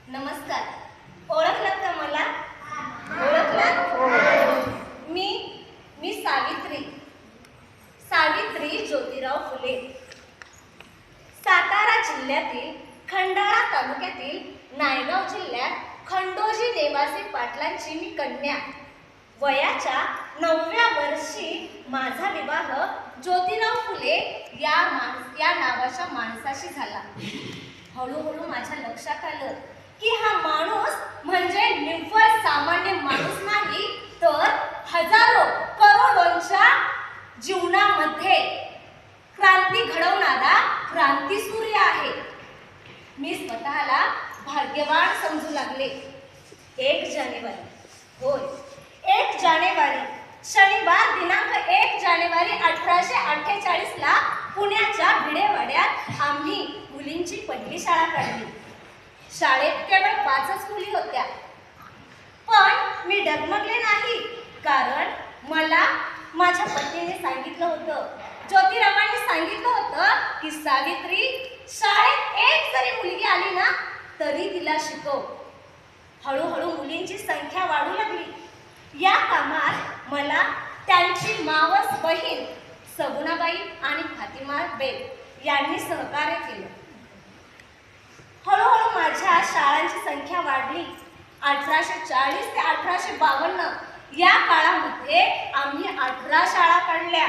नमस्कार. ओळखलं का मला? ओळखलं? मी सावित्री ज्योतिराव फुले. सातारा जिल्ह्यातील खंडाळा तालुक्यातील नायगाव जिल्ह्यात खंडोजी देवासी पाटलांची मी कन्या. वयाच्या 9व्या वर्षी माझा विवाह ज्योतिराव फुले या नावाच्या माणसाशी झाला. हळूहळू माझ्या लक्षात आलं की हा माणूस म्हणजे निव्वळ सामान्य माणूस नाही, तर हजारो करोडोंच्या जीवनामध्ये क्रांती घडवणारा क्रांतीसूर्य आहे. मी स्वतःला भाग्यवान समजू लागले. 1 जानेवारी शनिवार दिनांक 1 जानेवारी 1848 ला पुण्याच्या भिडेवाड्यात आम्ही मुलींची पहिली शाळा काढली. शाळेत केवळ 5च मुली होत्या. पण मी डगमगले नाही, कारण मला माझ्या पत्नीने सांगितलं होतं, ज्योतिरावांनी सांगितलं होतं की सावित्री, शाळेत एक जरी मुलगी आली ना तरी तिला शिकव. हळूहळू मुलींची संख्या वाढू लागली. या कामात मला त्यांची मावस बहीण सगुणाबाई आणि फातिमा बेग यांनी सहकार्य केलं. हळूहळू माझ्या शाळांची संख्या वाढली. 1840 ते 1852 या काळामध्ये आम्ही 18 शाळा काढल्या.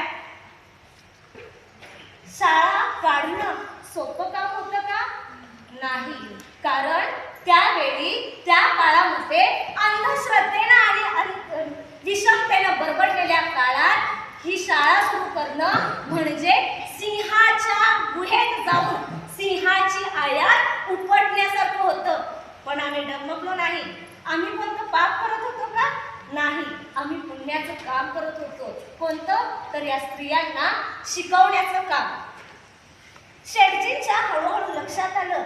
शाळा काढणं सोपं काम होतं का? नाही, कारण त्यावेळी त्या काळामध्ये अंधश्रद्धेनं आणि विषमतेनं बरबडलेल्या काळात ही शाळा सुरू करणं म्हणजे सिंहाच्या गुहेत जाऊन सिंहाची आयात उपटण्यासारखं होतं. पण आम्ही डगमगलो नाही. आम्ही कोणतं पाप करत होतो का? नाही, आम्ही पुण्याचं काम करत होतो. कोणतं? तर या स्त्रियांना शिकवण्याचं काम. शेटजींच्या हळूहळू लक्षात आलं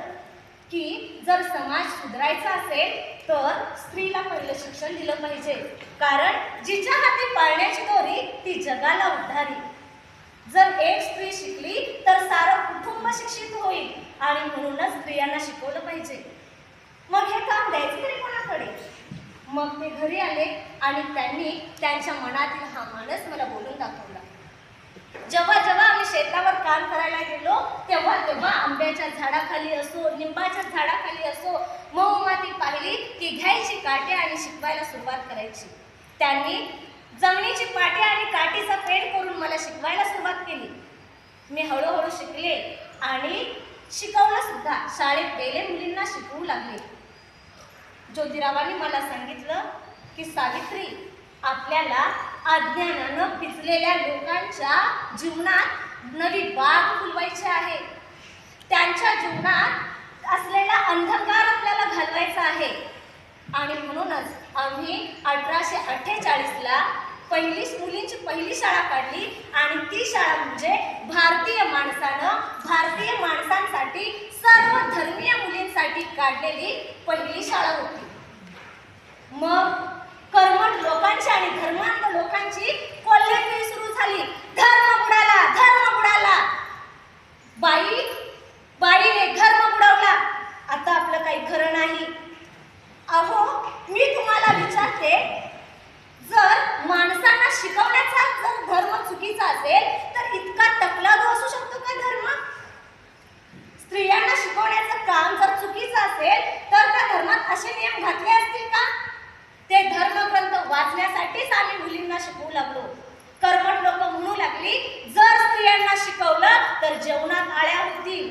की जर समाज सुधारायचा असेल तर स्त्रीला पहिलं शिक्षण दिलं पाहिजे, कारण जिच्या हाती पाळण्याची दोरी ती जगाला उद्धारी. जर एक स्त्री शिकली तर सारं कुटुंब शिक्षित होईल, आणि म्हणूनच स्त्रियांना शिकवलं पाहिजे. मग हे काम द्यायचं तरी कोणाकडे? मग ते घरी आले आणि त्यांनी त्यांच्या मनातील हा मानस मला बोलून दाखवला. जेव्हा आम्ही शेतावर काम करायला गेलो तेव्हा आंब्याच्या झाडाखाली असो, लिंबाच्या झाडाखाली असो, मऊ माती पाहिली की घ्यायची काटे आणि शिकवायला सुरुवात करायची. त्यांनी जमिनीची पाटी आणि काठीचा पेंट करून मला शिकवायला सुरुवात केली. मी हळूहळू शिकले आणि शिकवलं सुद्धा. शाळेत गेले, मुलींना शिकवू लागले. ज्योतिरावांनी मला सांगितलं की सावित्री, आपल्याला अज्ञानानं पिचलेल्या लोकांच्या जीवनात नवी बाग फुलवायची आहे. त्यांच्या जीवनात असलेला अंधकार आपल्याला घालवायचा आहे. आणि म्हणूनच आम्ही 1848 ला मुलींची पहिली शाळा काढली. आणि ती शाळा म्हणजे भारतीय माणसांसाठी, सर्व धर्मीय मुलींसाठी काढलेली पहिली शाळा होती. मग कर्मठ लोकांची आणि धर्मांध लोकांची कोल्हेगिरी सुरू झाली. धर्म बुडाला. बाईने धर्म बुडवला, आता आपलं काही खरं नाही. अहो, मी तुम्हाला विचारते, जर माणसांना शिकवण्याचा जर धर्म चुकीचा असेल तर इतका तकलादू असू शकतो का धर्म? स्त्रियांना शिकवण्याचं काम जर चुकीचं असेल तर त्या धर्मात असे नियम घातले असतील का? ते धर्मग्रंथ वाचण्यासाठीच आम्ही मुलींना शिकवू लागलो. कर्मठ लोक म्हणू लागली, जर स्त्रियांना शिकवलं तर जेवणात आळ्या होतील.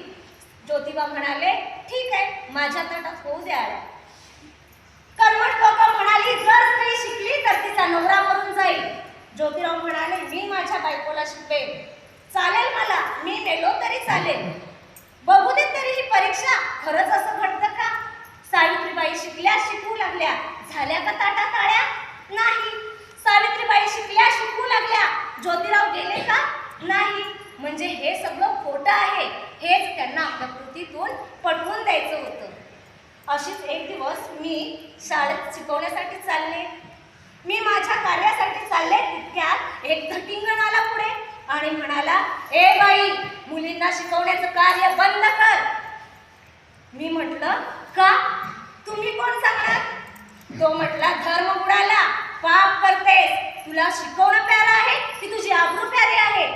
ज्योतिबा म्हणाले, ठीक आहे, माझ्या ताटात होऊ द्या आळ्या. कर्मठ लोक म्हणाली, जर स्त्री शिकली तर तिचा नवरा मरून जाईल. ज्योतिराव म्हणाले, मी माझ्या बायकोला शिकवेन. चालेल, मला, मी मेलो तरी चालेल. बघू दे तरी ही परीक्षा. खरंच असं घडतं का? सावित्रीबाई शिकल्या, शिकवू लागल्या. झाल्या का ताटात आळ्या? नाही. सावित्रीबाई शिकल्या, शिकवू लागल्या. ज्योतिराव गेले का? नाही. म्हणजे हे सगळं खोटं आहे, हेच त्यांना आपल्या कृतीतून पटवून द्यायचं होतं. अशीच एक दिवस मी शाळेत शिकवण्यासाठी चालले. मी माझ्या कार्यासाठी चालले, तितक्यात एक धटिंगण आला पुढे आणि म्हणाला, ए बाई, मुलींना शिकवण्याचं कार्य बंद कर. मी म्हटलं, का? तुम्ही तो म्हटला धर्म बुडाला, पाप करतेस, तुला शिकवणं प्यारं आहे की तुझी आबरू प्यारी आहे?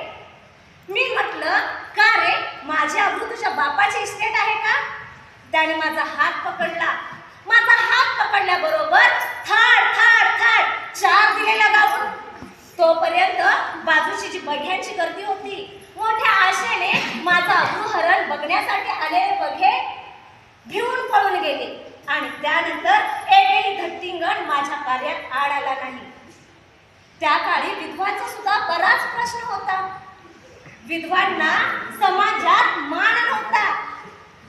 मी म्हटलं का रे, माझी आबरू तुझ्या बापाची इस्टेट आहे का? त्याने माझा हात पकडला. माझा हात पकडल्याबरोबर थाड थाड थाड 4 दिले लगावून. तोपर्यंत बाजूची जी बघ्यांची गर्दी होती, मोठ्या आशेने माझा अब्रूहरण बघण्यासाठी आलेले बघे भिवून पळून गेले. आणि त्यानंतर एकही धट्टिंगण माझ्या कार्यात आड आला नाही. त्या काळी विधवांचा सुद्धा बराच प्रश्न होता. विधवांना समाजात मान नव्हता.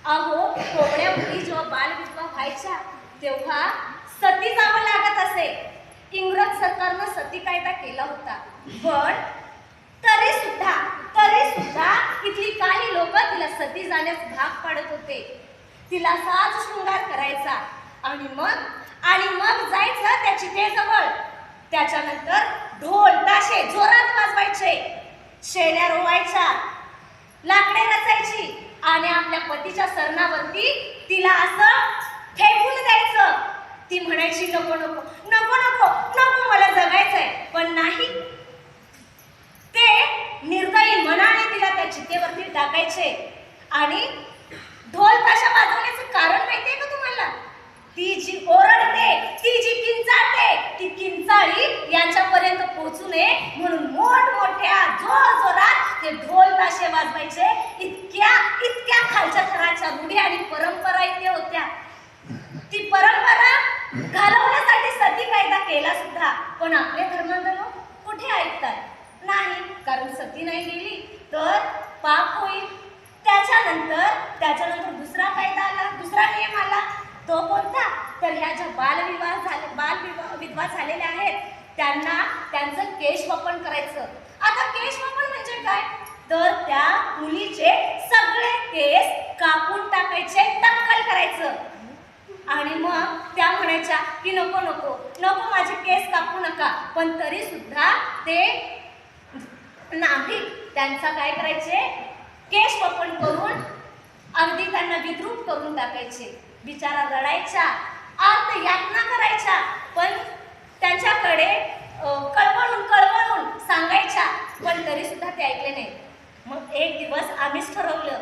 अहो, कोवळ्या मुली जेव्हा बालविधवा व्हायच्या तेव्हा सती जावं लागत असे. इंग्रज सरकारनं सती कायदा केला होता, पण तरी सुद्धा इथली काही लोक तिला सती जाण्यास भाग पाडत होते. तिला साज शृंगार करायचा आणि मग जायचं त्या चितेजवळ. त्याच्यानंतर ढोल ताशे जोरात वाजवायचे, शेण्या रोवायच्या, लाकडे रचायची आणि आपल्या पतीच्या सरणावरती तिला असं फेकून द्यायचं. ती म्हणायची नको नको नको नको नको, मला जगायचंय. पण नाही, ते निर्दयी मनाने तिला त्या चितेवरती टाकायचे. आणि ढोल ताशा वाजवण्याचं कारण माहितीये का तुम्हाला? ती जी ओरडते, ती जी किंचाळते, ती किंचाळी यांच्यापर्यंत पोहोचू नये म्हणून मोठमोठ्या जोर जोरात ते ढोल ताशे वाजवायचे. इतक्या खालच्या थराच्या रूढी आणि परंपरा इथे होत्या. ती परंपरा घालवण्यासाठी सती कायदा केला सुद्धा, पण आपले धर्मांध लोक कुठे ऐकतात? नाही, कारण सती नाही गेली तर पाप होईल. त्याच्यानंतर दुसरा कायदा आला, दुसरा नियम आला. तो कोणता? तर ह्या ज्या विधवा झालेल्या आहेत त्यांना त्यांचं केशवपन करायचं. आता केशवपन म्हणजे काय? तर त्या मुलीचे सगळे केस कापून टाकायचे, टक्कल करायचं. आणि मग त्या म्हणायच्या की नको नको नको, माझे केस कापू नका. पण तरी सुद्धा ते नाभिक त्यांचा काय करायचे? केशवपन करून अगदी त्यांना विद्रूप करून टाकायचे. बिचारा रडायच्या, अर्थ यातना करायच्या, पण त्यांच्याकडे कळवळून सांगायच्या, पण तरी सुद्धा ते ऐकले नाही. मग एक दिवस आम्हीच ठरवलं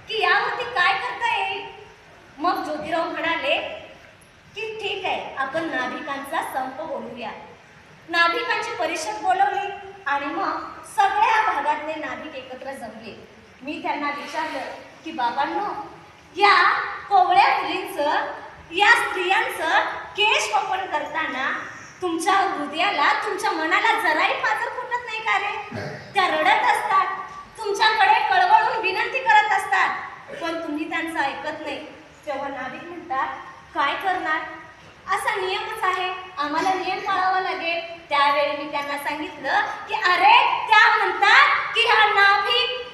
की यावरती काय करता येईल. मग ज्योतिराव म्हणाले की ठीक आहे, आपण नाभिकांचा संप बोलूया. नाभिकांची परिषद बोलवली आणि मग सगळ्या भागातले नाभिक एकत्र जमले. मी त्यांना विचारलं की बाबांनो, या कोवळ्या मुलींचं, या स्त्रियांचं केशवपन करताना तुमच्या हृदयाला, तुमच्या मनाला जराही पाजर फुटत नाही का रे? त्या रडत असतात, तुमच्याकडे कळवळून विनंती करत असतात, पण तुम्ही त्यांचं ऐकत नाही. तेव्हा नाभिक म्हणतात, काय करणार, असा नियमच आहे, आम्हाला नियम पाळावा लागेल. त्यावेळी मी त्यांना सांगितलं की अरे, त्या म्हणतात की हा नाभिक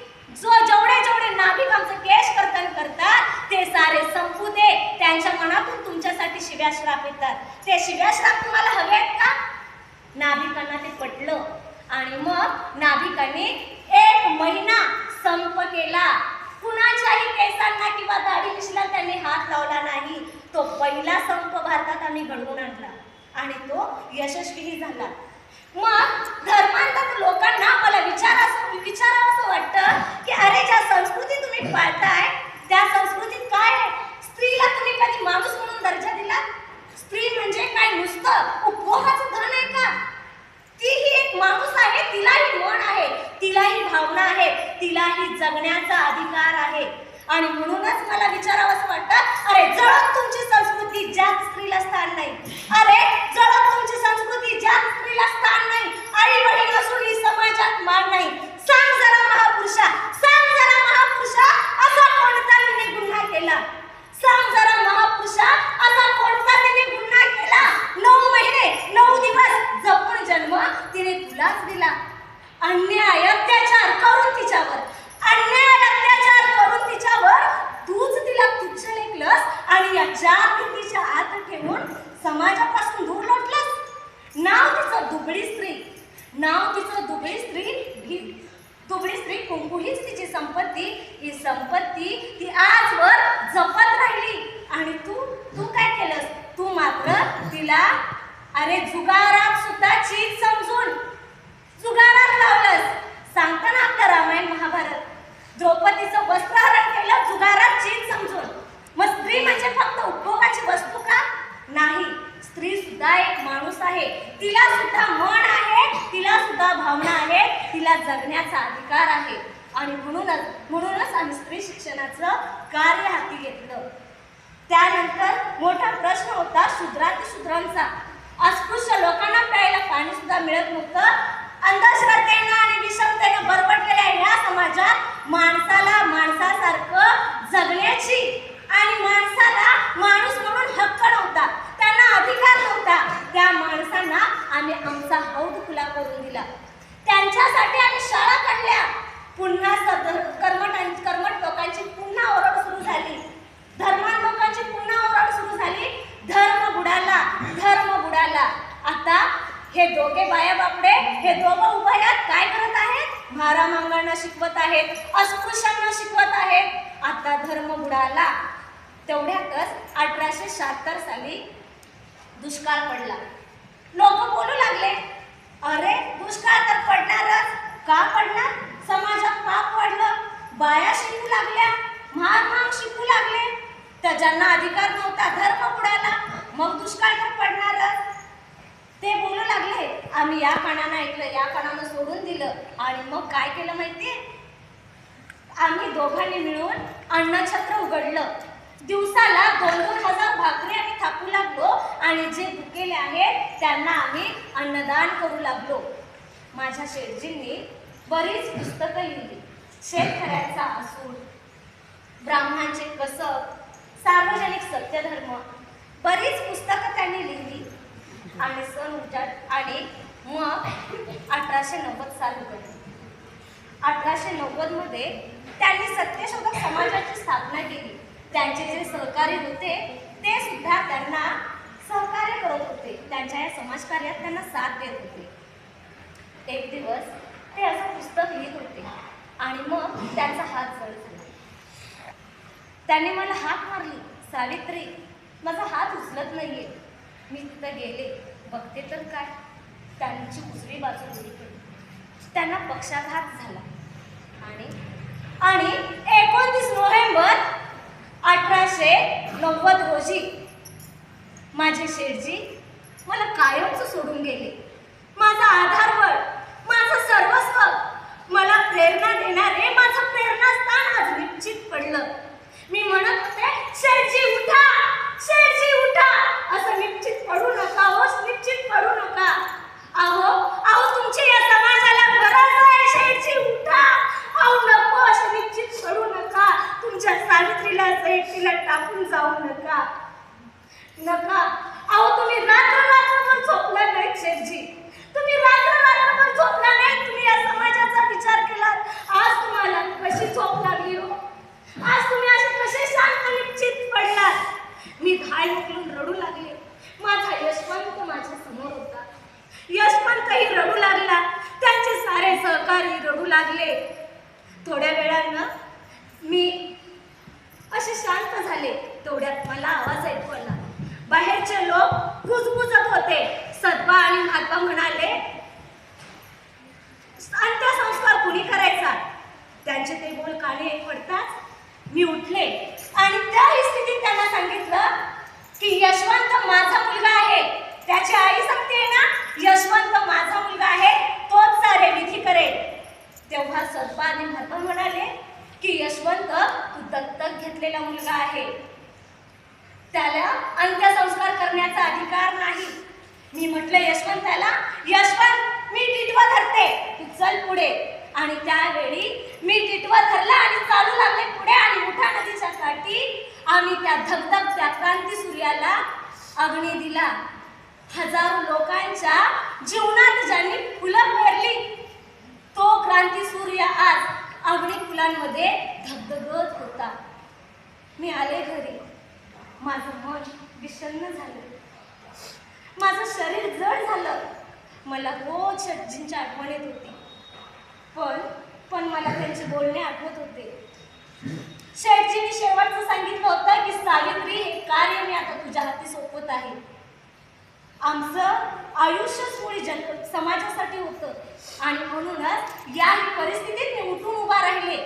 जेवढे नाभिक आमचं केश कर्तन करतात ते सारे संपू दे. त्यांच्या मनातून तुमच्यासाठी शिव्याश्राप येतात. ते शिव्याश्राप तुम्हाला हवे आहेत का? नाभिकांना ते पटलं आणि मग नाभिकांनी 1 महिना संप केला. कुणाच्याही केसांना किंवा दाढी मिशीला त्यांनी हात लावला नाही. तो पहिला संप भारतात आम्ही घडवून आणला आणि तो यशस्वीही झाला. मग धर्मांतर लोकांना मला विचारावंसं वाटतं की अरे, ज्या संस्कृती तुम्ही पाळताय त्या संस्कृतीत काय आहे? स्त्रीला तुम्ही कधी माणूस म्हणून दर्जा दिला? स्त्री म्हणजे काय नुसतं उपभोगाचं धन आहे का? तीही एक माणूस आहे, तिलाही मन आहे, तिलाही भावना आहेत, तिलाही जगण्याचा अधिकार आहे. आणि म्हणूनच मला विचारावंसं वाटतं, अरे जळत तुमची संस्कृती ज्यात स्त्रीला स्थान नाही. अरे जळत तुमची संस्कृती ज्यात स्त्रीला स्थान नाही. आई वडील असूनही समाजात मान नाही. सांग जरा महापुरुषा, सांग जरा महापुरुषा, असा कोणता तिने गुन्हा केला? सांग जरा महापुरुषा, असा कोणता तिने गुन्हा केला? 9 महिने 9 दिवस जपून जन्म तिने तुलाच दिला. अन्याय अत्याचार करून तिच्यावर, तूच तिला तुच्छ लेखलंस आणि या 4 भिंतीच्या आत ठेवून समाजापासून दूर लोटलंस. नाव तिचं दुबळी स्त्री, कुंकू हीच तिची संपत्ती. ही संपत्ती ती आजवर जपत राहिली. आणि तू काय केलंस? तू मात्र तिला अरे जुगारात सुद्धा चीज समजून जुगारात लावलंस. सांगता ना आपलं रामायण महाभारत. द्रौपदीचं वस्त्रहरण केलं जुगारात चीज समजून. मग स्त्री म्हणजे फक्त उपभोगाची वस्तू का? नाही, स्त्री सुद्धा एक माणूस आहे. तिला सुद्धा मन आहे, तिला सुद्धा भावना आहे, तिला जगण्याचा अधिकार आहे. आणि म्हणूनच आम्ही स्त्री शिक्षणाचं कार्य हाती घेतलं. त्यानंतर मोठा प्रश्न होता शूद्रांचा. अस्पृश्य लोकांना प्यायला पाणी सुद्धा मिळत नव्हतं. अंधश्रद्धेनं आणि विषमतेनं बरबडलेल्या या समाजात माणसाला माणसासारखं जगण्याची आणि माणसाला माणूस म्हणून हक्क नव्हता, त्यांना अधिकार नव्हता. त्या माणसांना आम्ही आमचा हौद खुला करून दिला. त्यांच्यासाठी आम्ही शाळा काढल्या. पुन्हा कर्मठ लोकांची पुन्हा ओरड सुरू झाली. धर्मान लोकांची पुन्हा ओरड सुरू झाली. धर्म बुडाला. आता हे दोघे बाया बापडे, हे दोघं उभयात काय करत आहेत? म्हारा-मांगांना शिकवत आहेत, अस्पृश्यांना शिकवत आहेत. आता धर्म बुडाला. तेवढ्यातच 1876 साली दुष्काळ पडला. लोक बोलू लागले, अरे दुष्काळ तर पडणारच. का पडणार? समाजात पाप वाढलं, बाया शिकू लागल्या, महार शिकू लागले. तर ज्यांना अधिकार नव्हता धर्म बुडाला, मग दुष्काळ तर पडणारच. ते बोलू लागले. आम्ही या कानानं ऐकलं, या कानानं सोडून दिलं. आणि मग काय केलं माहितीये? आम्ही दोघांनी मिळून अन्नछत्र उघडलं. दिवसाला 2-2 हजार भाकरी आम्ही थापू लागलो आणि जे भुकेले आहेत त्यांना आम्ही अन्नदान करू लागलो. माझ्या शेठजींनी बरीच पुस्तकं लिहिली. शेतकऱ्यांचा असूड, ब्राह्मणांचे कसब, सार्वजनिक सत्यधर्म, बरीच पुस्तकं त्यांनी लिहिली. आणि सण उजाड आणि मग 1890 साल उघडले. 1890 मध्ये त्यांनी सत्यशोधक समाजाची स्थापना केली. त्यांचे जे सहकारी होते ते सुद्धा त्यांना सहकार्य करत होते. त्यांच्या या समाजकार्यात त्यांना साथ देत होते. एक दिवस ते असं पुस्तक लिहित होते आणि मग त्यांचा हात जड झाला. त्यांनी मला हाक मारली, सावित्री माझा हात उचलत नाहीये. मी तिथं गेले, बघते तर काय, त्यांची उजवी बाजू उडी पडली. त्यांना पक्षाघात झाला. आणि 29 नोव्हेंबर 1890 रोजी माझे शेठजी मला कायमच सोडून गेले. माझा आधारबळ, माझं सर्वस्व, मला प्रेरणा देणारे माझं प्रेरणास्थान आज निश्चित पडलं. मी म्हणत होते, शेठजी उठा, शेठजी उठा. असं निश्चित पडू नका हो, निश्चित पडू नका. अहो तुमची या समाजाला गरज आहे. शेठजी उठा. अहो नको, असं निश्चित पडू नका. तुमच्या सावित्रीला एकटीला टाकून जाऊ नका. अहो तुम्ही रात्रभर झोपला नाही शेठजी. तुम्ही रात्रभर झोपला नाही. तुम्ही या समाजाचा विचार केला. आज तुम्हाला कशी झोप लागली हो? आज तुम्ही असे कसे शांत निश्चित पडलात? मी धाय उकलून रडू लागले. माझा यशवंत माझ्या समोर होता. यशवंतही रडू लागला. त्यांचे सारे सहकारी रडू लागले. थोड्या वेळानं मी असे शांत झाले. तेवढ्यात मला आवाज ऐकू आला. बाहेरचे लोक कुजबुजत होते. सद्बा आणि महात्मा म्हणाले, अंत्यसंस्कार कुणी करायचा? त्यांचे ते बोल कानी ऐकू पडताच मी उठले आणि त्या स्थितीत त्यांना सांगितलं की यशवंत माझा मुलगा आहे. त्याची आई सांगते ना, यशवंत माझा मुलगा आहे, तोच सारे विधी करेल. तेव्हा सद्बा आणि महात्मा म्हणाले की यशवंत तू दत्तक घेतलेला मुलगा आहे, त्याला अंत्यसंस्कार करण्याचा अधिकार नाही. मी म्हटलं यशवंताला, यशवंत मी टिटवा धरते, तू चल पुढे. आणि त्यावेळी मी टिटवा धरला आणि चालू लागले पुढे. आणि मुठा नदीच्या काठी आम्ही त्या धगधगत्या क्रांती सूर्याला अग्नी दिला. हजारो लोकांच्या जीवनात ज्यांनी फुलं पेरली, तो क्रांती सूर्य आज अग्नी फुलांमध्ये धगधगत होता. मी आले घरी. माझं मन विषण्ण झालं, माझं शरीर जड झालं. मला रोज शेठजींची आठवण येत होती. पण मला त्यांचे बोलणे आठवत होते. शेठजींनी शेवटचं सांगितलं होतं की सावित्री, हे कार्य मी आता तुझ्या हाती सोपवत आहे. आमचं आयुष्यच मुळी समाजासाठी होतं आणि म्हणूनच या परिस्थितीत मी उठून उभा राहिले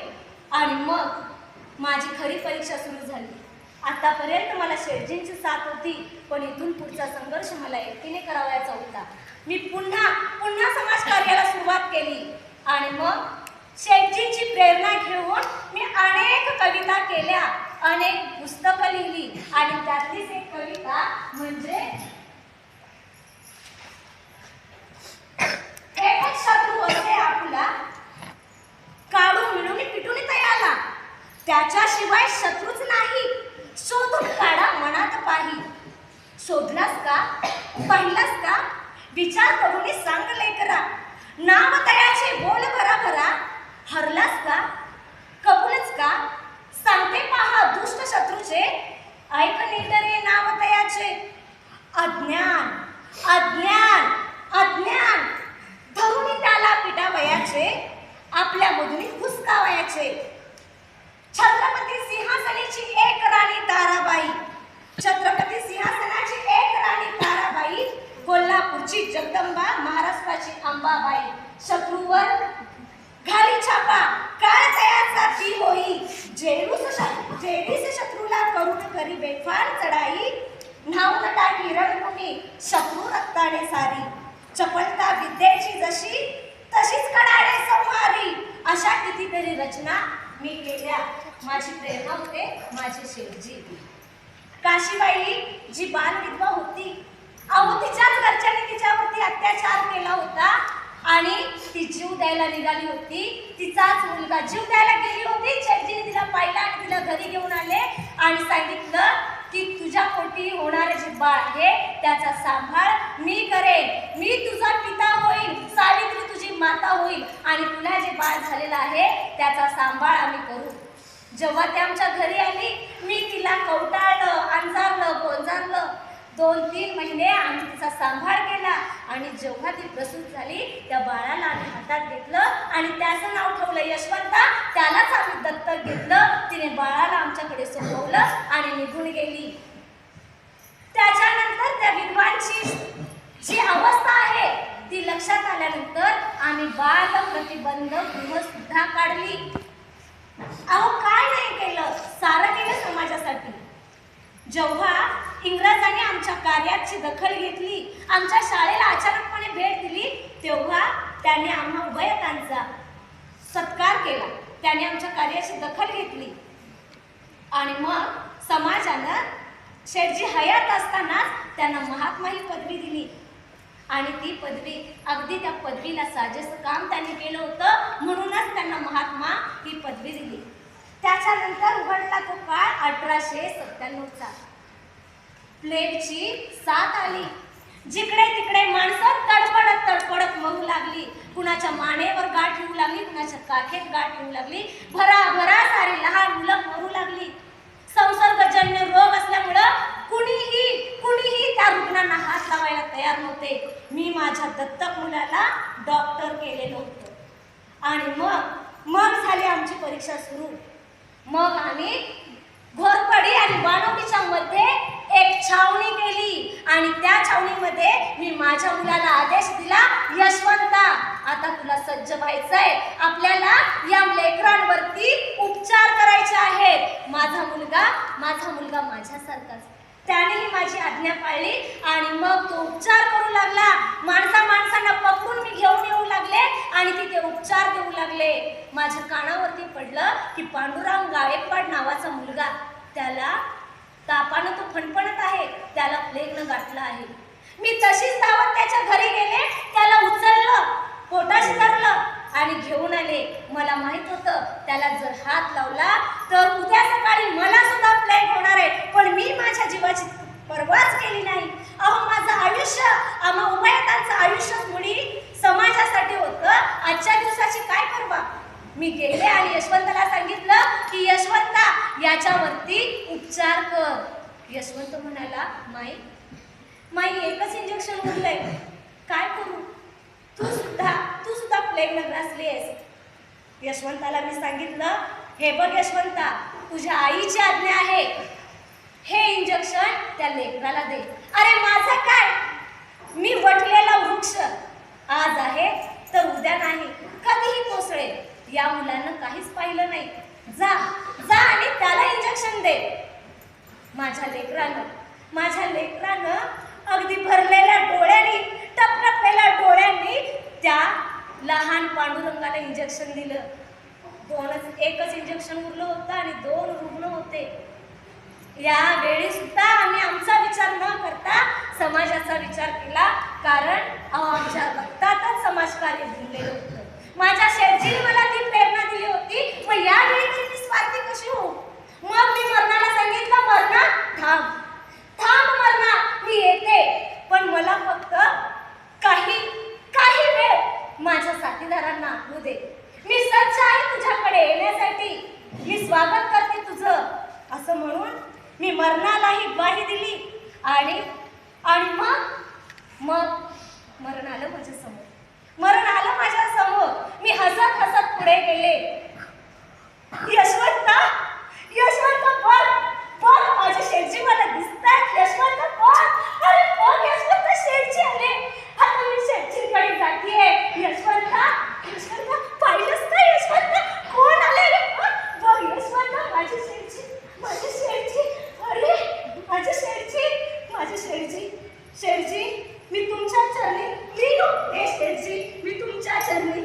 आणि मग माझी खरी परीक्षा सुरू झाली. आतापर्यंत मला शेठजींची साथ होती, पण इथून पुढचा संघर्ष मला एकटीने करावयाचा होता. मी पुन्हा समाजकार्याला सुरुवात केली आणि मग शेठजींची प्रेरणा घेऊन मी अनेक कविता केल्या, अनेक पुस्तकं लिहिली आणि त्यातलीच एक कविता म्हणजे एकच शत्रू असे आपला, काढून मिळून पिटून तयाला, त्याच्याशिवाय शत्रूच नाही, शोधून काढा मनात पाही. शोधलास का, पाहिलास का, विचार करून सांग लेकरा, नाव तयाचे बोल भरा भरा. हरलास का, कबूलच का, सांगते पहा दुष्ट शत्रूचे, ऐक नीट रे नाव तयाचे. अज्ञान अज्ञान अज्ञान, धरून त्याला पिटावयाचे, आपल्या मधून हुसकावयाचे. छत्रपती सिंहासनाची एक राणी ताराबाई, छत्रपती सिंहासनाची एक राणी ताराबाई, कोल्हापूरची जगदंबा, महाराष्ट्राची अंबाबाई. शत्रूवर घाली छापा, काळ तयाचा ती होई, जेवीस शत्रूला करून करी बेफान चढाई. न्हावून टाकी रणभूमी, शत्रू रक्ताने सारी, चपलता विद्येची जशी तशीच कडाडे संहारी. अशा कितीतरी रचना मी केल्या. माझी प्रेरणा होते माझे शेठजी. काशीबाई जी बालविधवा होती, अहो तिच्याच घरच्यांनी तिच्यावरती अत्याचार केला होता आणि ती जीव द्यायला निघाली होती. तिचाच मुलगा जीव द्यायला गेली होती. शेठजीने तिला पाहिलं आणि तिला घरी घेऊन आले आणि सांगितलं की तुझ्या पोटी होणारे जे बाळ आहे त्याचा सांभाळ मी करेन, मी तुझा पिता होईल, सावित्री तुझी माता होईल आणि तुला जे बाळ झालेलं आहे त्याचा सांभाळ आम्ही करू. जेव्हा ती आमच्या घरी आली, मी तिला कवटाळलं, अंजारलं, गोंजारलं. 2-3 महिने आम्ही तिचा सांभाळ केला आणि जेव्हा ती प्रसूत झाली त्या बाळाला आम्ही हातात घेतलं आणि त्याचं नाव ठेवलं यशवंता. त्यालाच आम्ही दत्तक घेतलं. तिने बाळाला आमच्याकडे सोपवलं आणि निघून गेली. त्याच्यानंतर त्या विधवांची जी अवस्था आहे ती लक्षात आल्यानंतर आम्ही बाल प्रतिबंध गृह सुद्धा काढली. अहो काय नाही केलं, सारं केलं समाजासाठी. जेव्हा इंग्रजांनी आमच्या कार्याची दखल घेतली, आमच्या शाळेला अचानकपणे भेट दिली, तेव्हा त्यांनी आम्हा उभयतांचा सत्कार केला. त्यांनी आमच्या कार्याची दखल घेतली आणि मग समाजानं शेठजी हयात असतानाच त्यांना महात्मा ही पदवी दिली आणि ती पदवी अगदी त्या पदवीला साजेसं काम त्यांनी केलं होतं, म्हणूनच त्यांना महात्मा ही पदवी दिली. त्याच्यानंतर उघडला तो काळ 1897चा. प्लेगची साथ आली. जिकडे तिकडे माणसं तडफडत मरू लागली. कुणाच्या मानेवर गाठ येऊ लागली, कुणाच्या काखेत गाठ येऊ लागली. भरा सारी लहान मुलं मरू लागली. संसर्गजन्य रोग असल्यामुळं कुणीही त्या रुग्णांना हात लावायला तयार नव्हते. मी माझ्या दत्तक मुलाला डॉक्टर केलेलं होतं आणि मग झाली आमची परीक्षा सुरू. मग आम्ही घोरपडी आणि बाणवडीच्या मध्ये एक छावणी केली आणि त्या छावणीमध्ये मी माझ्या मुलाला आदेश दिला, यशवंता आता तुला सज्ज व्हायचंय, आपल्याला या लेकरांवरती उपचार करायचे आहेत. माझा मुलगा माझ्यासारखाच. त्यानेही माझी आज्ञा पाळली आणि मग तो उपचार करू लागला. माणसांना पकडून मी घेऊन येऊ लागले आणि तिथे उपचार देऊ लागले. माझ्या कानावरती पडलं की पांडुरंग गायकवाड नावाचा मुलगा, त्याला तापानं तो फणफणत आहे, त्याला प्लेगनं गाठलं आहे. मी तशीच धावत त्याच्या घरी गेले, त्याला उचललं, पोटाशी धरलं आणि घेऊन आले. मला माहित होतं त्याला जर हात लावला तर उद्या सकाळी मला सुद्धा प्लेग होणार आहे, पण मी माझ्या जीवाची पर्वाच केली नाही. अहो माझं आयुष्य, आम्हा उभयतांचं आयुष्य मुळी समाजासाठी होतं. आजच्या दिवसाची काय पर्वा. मी गेले आणि यशवंताला सांगितलं की यशवंता याच्यावरती उपचार कर. यशवंत म्हणाला, माई एकच इंजेक्शन उरलंय, काय करू. तू सुद्धा प्लेगनं ग्रासलीस. यशवंताला मी सांगितलं, हे बघ यशवंता, तुझ्या आईची आज्ञा आहे, हे इंजेक्शन त्या लेकराला दे. अरे माझं काय, मी वटलेला वृक्ष आज आहे तर उद्या नाही, कधीही कोसळेल. या मुलांना काहीच पाहिलं नाही. जा जा आणि त्याला इंजेक्शन दे. माझ्या लेकरानं अगदी भरलेल्या डोळ्यांनी, टपटपलेल्या डोळ्यांनी त्या लहान पांडुरंगाला इंजेक्शन दिलं. एकच इंजेक्शन उरलं होतं आणि 2 रुग्ण होते. या वेळी सुद्धा आम्ही आमचा विचार न करता समाजाचा विचार केला, कारण आमच्या रक्तातच समाजकार्य दिलेलं होतं. माझ्या शेठजीने मला ती प्रेरणा दिली होती. मग यावेळी मी स्वार्थी कशी होऊ? मग मी मरणाला सांगितलं, मरणा थांब मरणा, मी येते, पण मला फक्त काही वेळ माझ्या साथीदारांना आणू दे. मी सज्ज आहे तुझ्याकडे येण्यासाठी, मी स्वागत करते तुझं. असं म्हणून मी मरणालाही ग्वाही दिली आणि मग मरण आलं माझ्या समोर. मी हसत पुढे गेले. यशवंत बघ माझे शेठजी मला दिसतात. यशवंत बघ यशवंत शेठजी आले. आता मी शेठजीकडे जातीये. यशवंत पाहिलंस का यशवंत? कोण आले? बघ यशवंत, माझे शेठजी. अरे माझे शेठजी, मी तुमच्या चरणी. शेठजी, मी तुमच्या चरणी